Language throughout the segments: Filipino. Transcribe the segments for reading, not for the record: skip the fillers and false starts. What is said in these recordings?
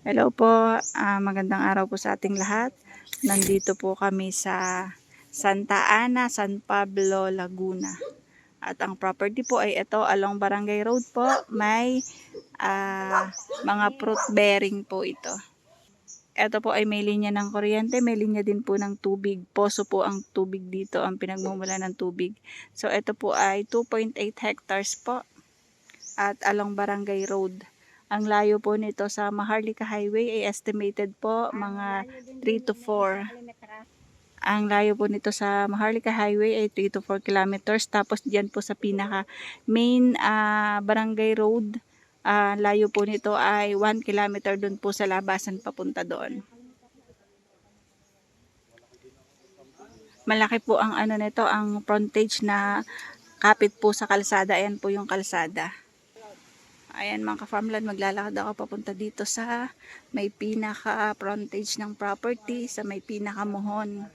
Hello po, magandang araw po sa ating lahat. Nandito po kami sa Santa Ana, San Pablo, Laguna. At ang property po ay ito, along Barangay Road po. May mga fruit bearing po ito. Ito po ay may linya ng kuryente, may linya din po ng tubig. Poso po ang tubig dito, ang pinagmumula ng tubig. So ito po ay 2.8 hectares po at along Barangay Road. Ang layo po nito sa Maharlika Highway ay estimated po mga 3 to 4. Ang layo po nito sa Maharlika Highway ay 3 to 4 kilometers. Tapos diyan po sa pinaka main Barangay Road, layo po nito ay 1 kilometer doon po sa labasan papunta doon. Malaki po ang ano nito, ang frontage na kapit po sa kalsada. Ayan po yung kalsada. Ayan mga ka-farmland, maglalakad ako papunta dito sa may pinaka frontage ng property, sa may pinaka muhon.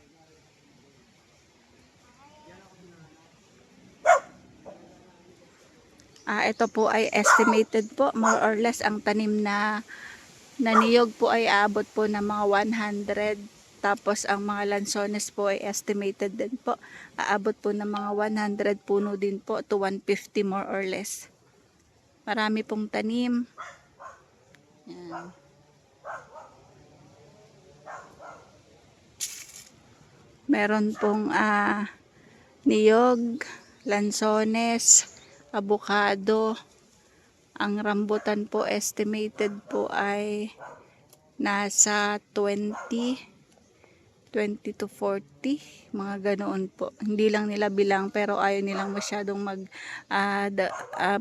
Ito po ay estimated po, more or less ang tanim na niyog po ay aabot po ng mga 100. Tapos ang mga lansones po ay estimated din po, aabot po ng mga 100 puno din po to 150 more or less. Marami pong tanim. Yan. Meron pong niyog, lansones, avocado. Ang rambutan po estimated po ay nasa 20 to 40, mga ganoon po. Hindi lang nila bilang, pero ayaw nilang masyadong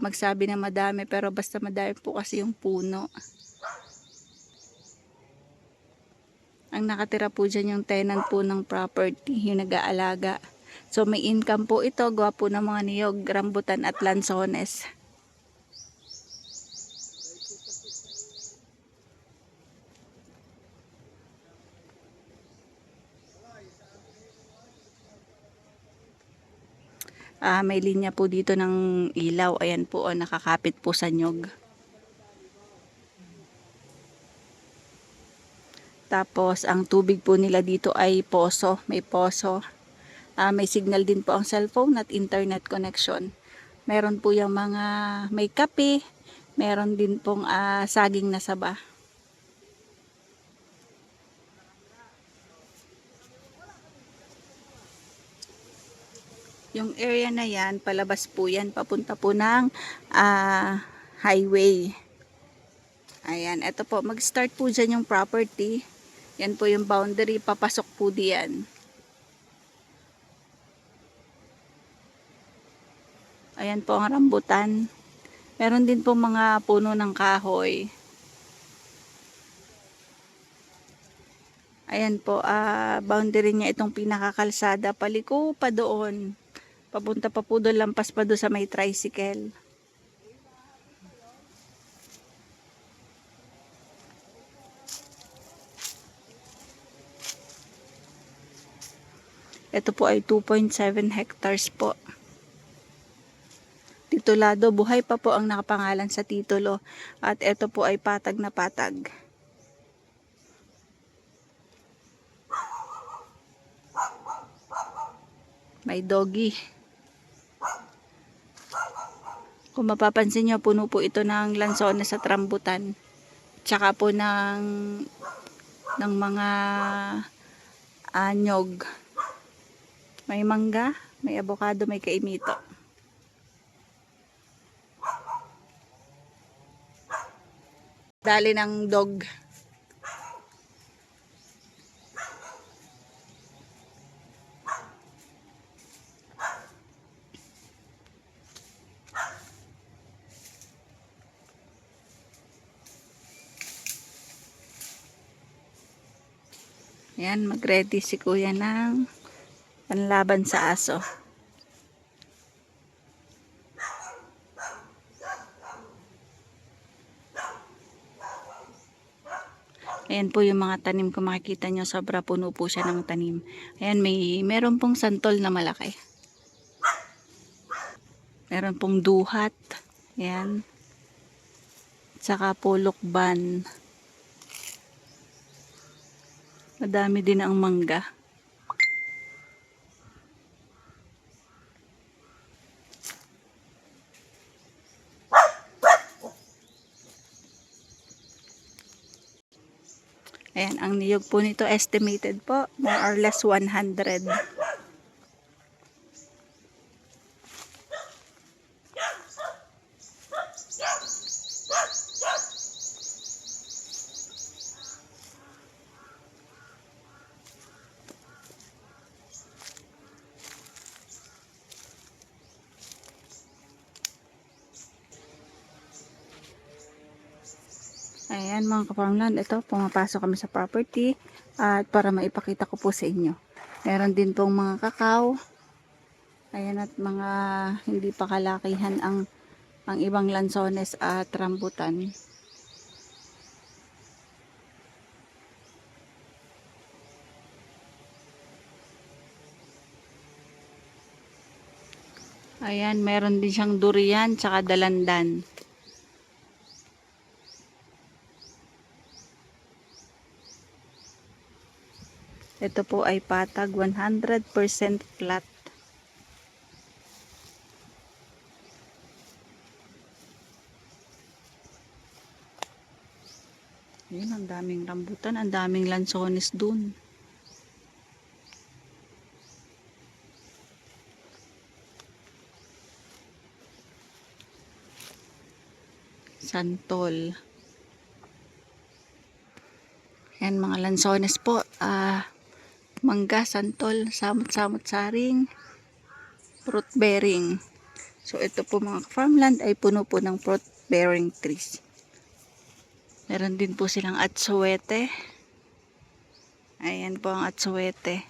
magsabi na madami, pero basta madami po kasi yung puno. Ang nakatira po dyan yung tenant po ng property, yung nag-aalaga. So may income po ito, gawa po ng mga niyog, rambutan at lansones. May linya po dito ng ilaw. Ayan po, nakakapit po sa nyog. Tapos ang tubig po nila dito ay poso, may poso. May signal din po ang cellphone at internet connection. Meron po yung mga may kape, meron din pong saging na saba. Yung area na yan, palabas po yan, papunta po ng highway. Ayan, eto po, mag-start po dyan yung property. Yan po yung boundary, papasok po diyan. Ayan po ang rambutan. Meron din po mga puno ng kahoy. Ayan po, boundary niya itong pinakakalsada. Paliko pa doon. Papunta pa po doon, lampas pa doon sa may tricycle. Ito po ay 2.7 hectares po. Titulado, buhay pa po ang nakapangalan sa titulo. At ito po ay patag na patag. May doggy. Kung mapapansin nyo, puno po ito ng lansones at rambutan. Tsaka po ng mga anyog. May mangga, may avocado, may kaimito. Dali ng dog. Ayan, mag-ready si kuya ng panlaban sa aso. Ayan po yung mga tanim ko, makikita nyo, sobra puno po siya ng tanim. Ayan, meron pong santol na malaki. Meron pong duhat. Ayan. Saka po lukban. Madami din ang mangga. Ayan, ang niyog po nito estimated po, more or less 100. Ayan mga ka-farmland, ito pumapasok kami sa property at para maipakita ko po sa inyo. Meron din pong mga kakao. Ayan, at mga hindi pa kalakihan ang ibang lansones at rambutan. Ayan, meron din siyang durian tsaka dalandan. Ito po ay patag 100% flat. Ayan, ang daming rambutan, ang daming lansones dun. Santol. Ayan, mga lansones po. Mangga, santol, samot-samot saring, fruit bearing. So ito po mga farmland ay puno po ng fruit bearing trees. Meron din po silang atsuete. Ayan po ang atsuete.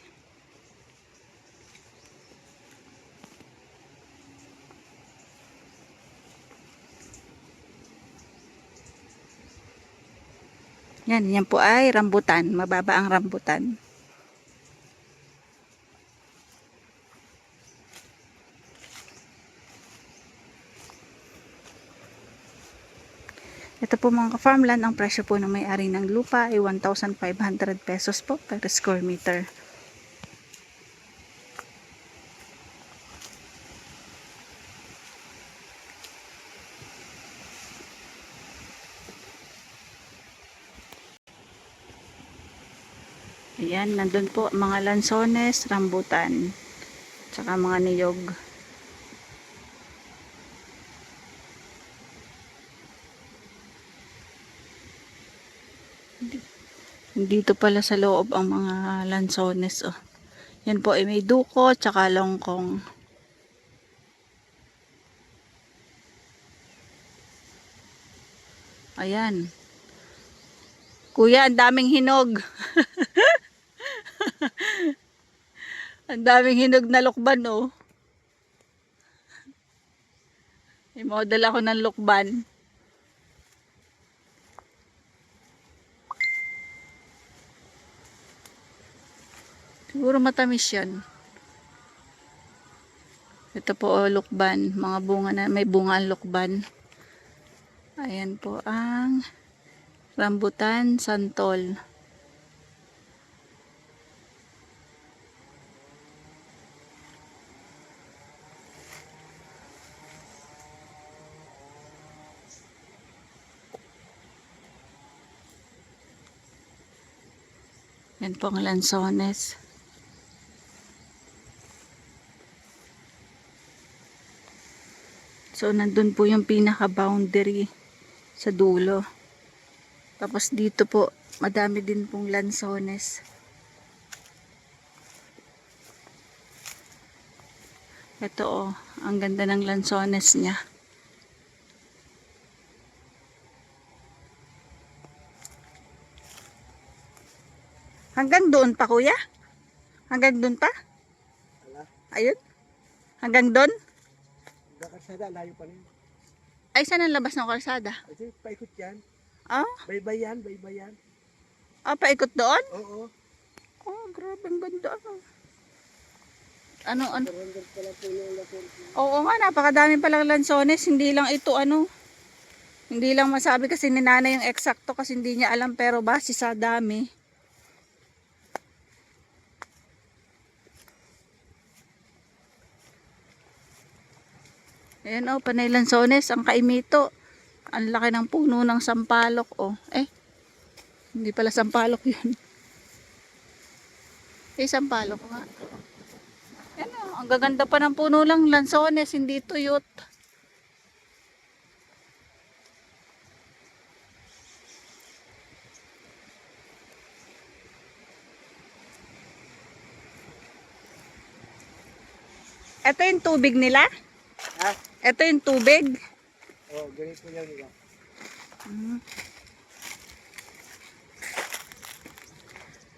Yan po ay rambutan. Mababa ang rambutan. Ito po mga ka-farmland, ang presyo po ng may-ari ng lupa ay 1,500 pesos po per square meter. Ayan, nandun po mga lansones, rambutan, tsaka mga niyog. Dito pala sa loob ang mga lansones. Oh. Yan po ay may duko tsaka longkong. Ayan. Kuya, ang daming hinog. Ang daming hinog na lukban, oh. May model ako ng lukban. Siguro matamis yan. Ito po oh, lukban. Mga bunga na, may bunga ang lukban. Ayan po ang rambutan, santol. Yan po ang lansones. So, nandun po yung pinaka-boundary sa dulo. Tapos dito po, madami din pong lansones. Ito oh, ang ganda ng lansones niya. Hanggang doon pa, kuya? Hanggang doon pa? Ayun? Hanggang doon? Kalsada, layo pa rin. Ay, saan ang labas ng kalsada? Kasi paikot yan. Ah? Baybayan, baybayan. Ah, paikot doon? Oo. Oh, grabe, ang ganda. Ano? Oo nga, napakadami palang lansones. Hindi lang ito, hindi lang masabi kasi ni nanay yung eksakto kasi hindi niya alam, pero base sa dami. Ayan oh, panay lansones, ang kaimito. Ang laki ng puno ng sampalok oh. Hindi pala sampalok yun. Sampalok nga. Ayan oh, ang gaganda pa ng puno lang lansones, hindi tuyot. Ito yung tubig nila? Ha? Ito yung tubig? Oh, ganito yan nila.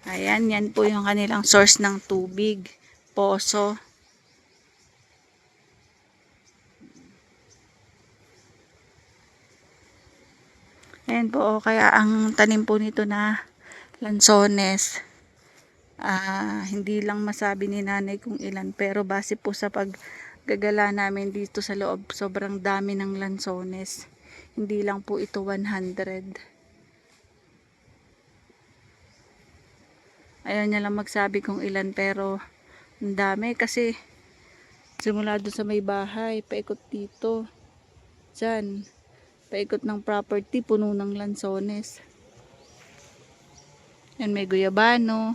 Ayan, yan po yung kanilang source ng tubig. Poso. Ayan po, oh, kaya ang tanim po nito na lansones, hindi lang masabi ni nanay kung ilan, pero base po sa paggagala namin dito sa loob, sobrang dami ng lansones. Hindi lang po ito 100. Ayaw niya lang magsabi kung ilan, pero ang dami kasi simula doon sa may bahay, paikot dito, dyan, paikot ng property, puno ng lansones. Yan, may guyabano.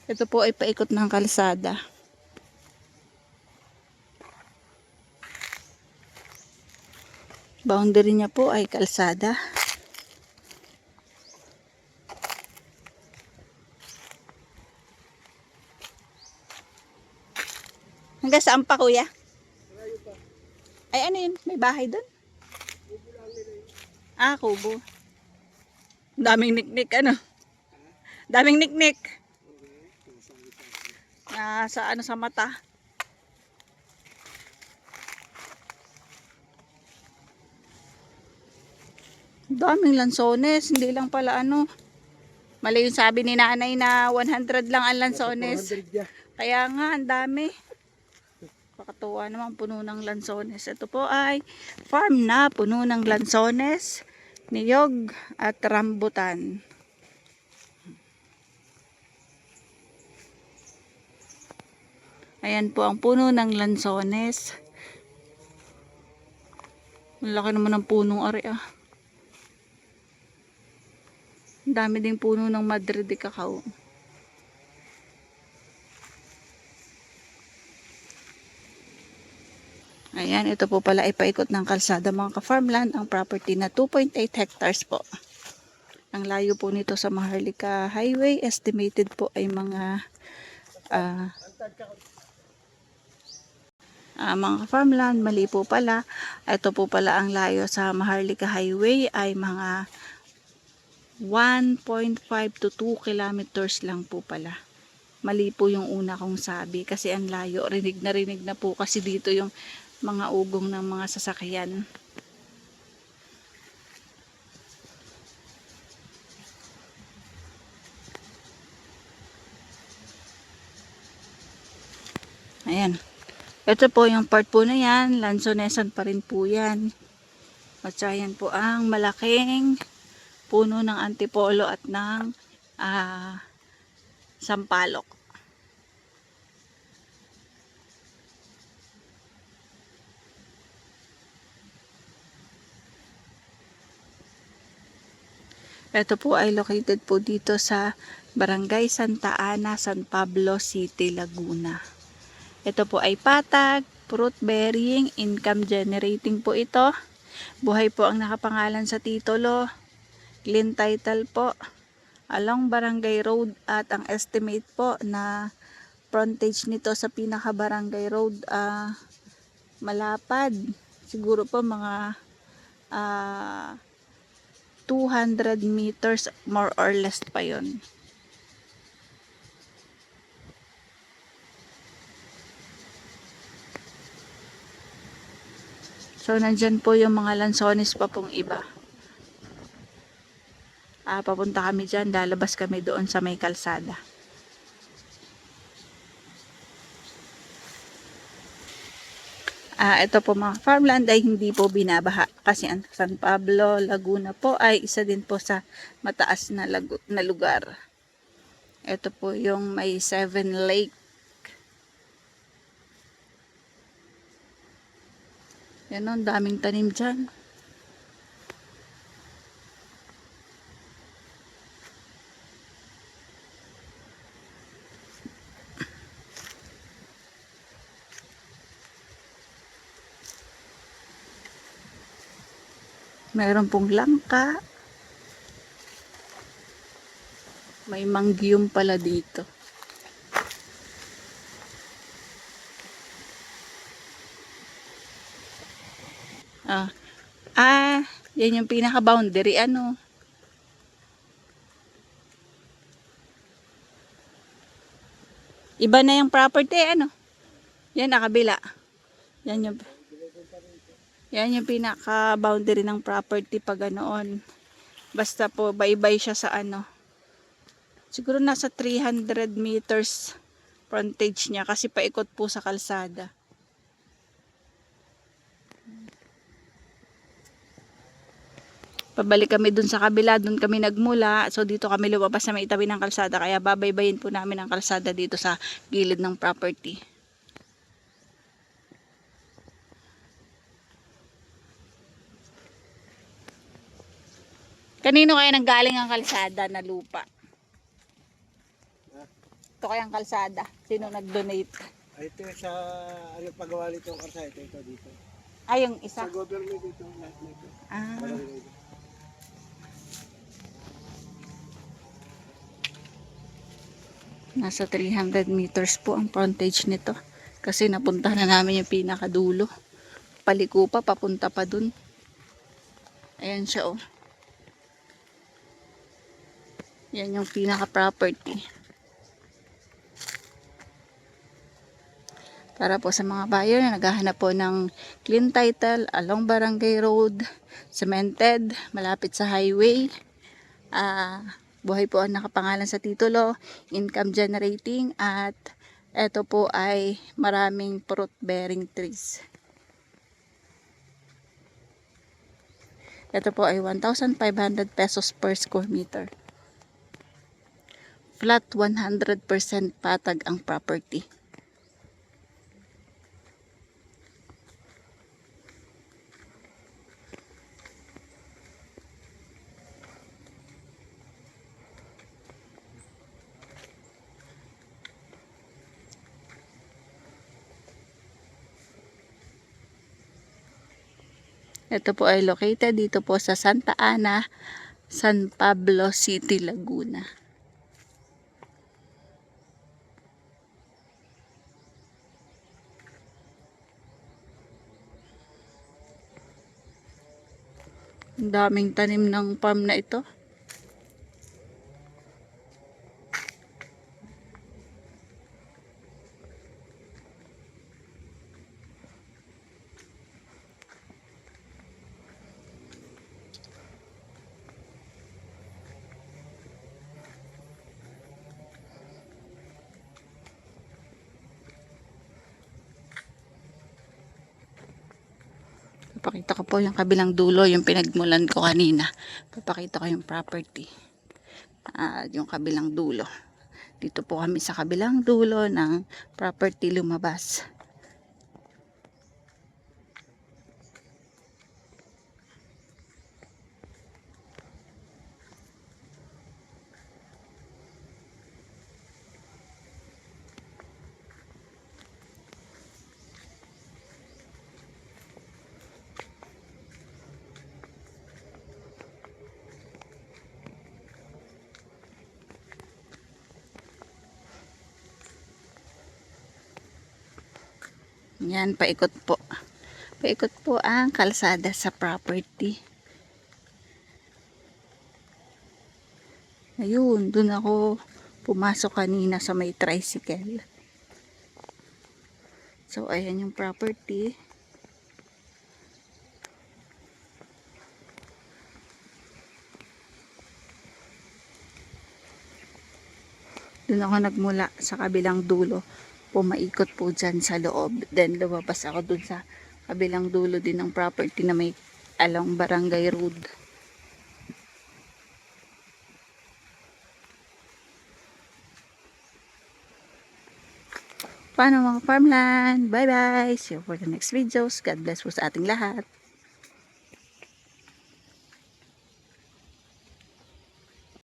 Ito po ay paikot ng kalsada. Boundary niya po ay kalsada. Hanggang saan pa, kuya? Ay, ano yun? May bahay doon? Kubo. Daming niknik, ano? Daming niknik. Sa ano, sa mata. Daming lansones, hindi lang pala ano. Mali yung sabi ni nanay na 100 lang ang lansones. 400 yan. Kaya nga, ang dami. Kakatuwa naman, puno ng lansones. Ito po ay farm na puno ng lansones, niyog at rambutan. Ayan po ang puno ng lansones. Ang laki naman ng punong ari ah. Ang dami ding puno ng Madre de Cacao. Ayan, ito po pala ay paikot ng kalsada mga ka-farmland. Ang property na 2.8 hectares po. Ang layo po nito sa Maharlika Highway, estimated po ay mga mga ka-farmland, mali po pala. Ito po pala ang layo sa Maharlika Highway ay mga 1.5 to 2 kilometers lang po pala. Mali po yung una kong sabi kasi ang layo. Rinig na po kasi dito yung mga ugong ng mga sasakyan. Ayan. Ito po yung part po na yan. Lansonesan pa rin po yan. At yan po ang malaking puno ng antipolo at ng sampalok. Ito po ay located po dito sa Barangay Santa Ana, San Pablo City, Laguna. Ito po ay patag, fruit bearing, income generating po ito. Buhay po ang nakapangalan sa titulo. Clean title po. Along Barangay Road at ang estimate po na frontage nito sa pinaka Barangay Road malapad. Siguro po mga 200 meters more or less pa yon. So, nandyan po yung mga lansones pa pong iba. Papunta kami dyan, lalabas kami doon sa may kalsada. Ito po mga farmland ay hindi po binabaha kasi ang San Pablo, Laguna po ay isa din po sa mataas na lugar. Ito po yung may 7 lake. Yan o, daming tanim dyan. Meron pong langka. May mangyum pala dito. Ah, yan yung pinaka-boundary. Ano? Iba na yung property. Ano? Yan, nakabila. Yan yung pinaka-boundary ng property pag ganoon. Basta po, baybay siya sa ano. Siguro nasa 300 meters frontage niya kasi paikot po sa kalsada. Pabalik kami dun sa kabila, dun kami nagmula. So dito kami lumabas sa may itabi ng kalsada. Kaya babaybayin po namin ang kalsada dito sa gilid ng property. Kanino kaya nanggaling ang kalsada na lupa? Ito kayang kalsada. Sino nag-donate? Ay, ito sa ano pagawa nito ang karsa. Ito dito. Ay, yung isa. Sa government dito. Lahat na ito. Ah. Barangay. Nasa 300 meters po ang frontage nito. Kasi napuntahan na namin yung pinakadulo. Paliko pa, papunta pa dun. Ayan siya oh. Yan yung pinaka-property. Para po sa mga buyer na naghahanap po ng clean title along Barangay Road, cemented, malapit sa highway. Buhay po ang nakapangalan sa titulo, income generating, at ito po ay maraming fruit bearing trees. Ito po ay 1,500 pesos per square meter. Flat 100% patag ang property. Ito po ay located dito po sa Santa Ana, San Pablo City, Laguna. Ang daming tanim ng farm na ito. Papakita ko po yung kabilang dulo, yung pinagmulan ko kanina. Papakita ko yung property. Yung kabilang dulo. Dito po kami sa kabilang dulo ng property lumabas. Yan, paikot po. Paikot po ang kalsada sa property. Ayun, dun ako pumasok kanina sa may tricycle. So, ayan yung property. Dun ako nagmula sa kabilang dulo. Pumaikot po dyan sa loob. Then, lumabas ako dun sa kabilang dulo din ng property na may along Barangay Road. paano mga farmland. Bye bye. See you for the next videos. God bless po sa ating lahat.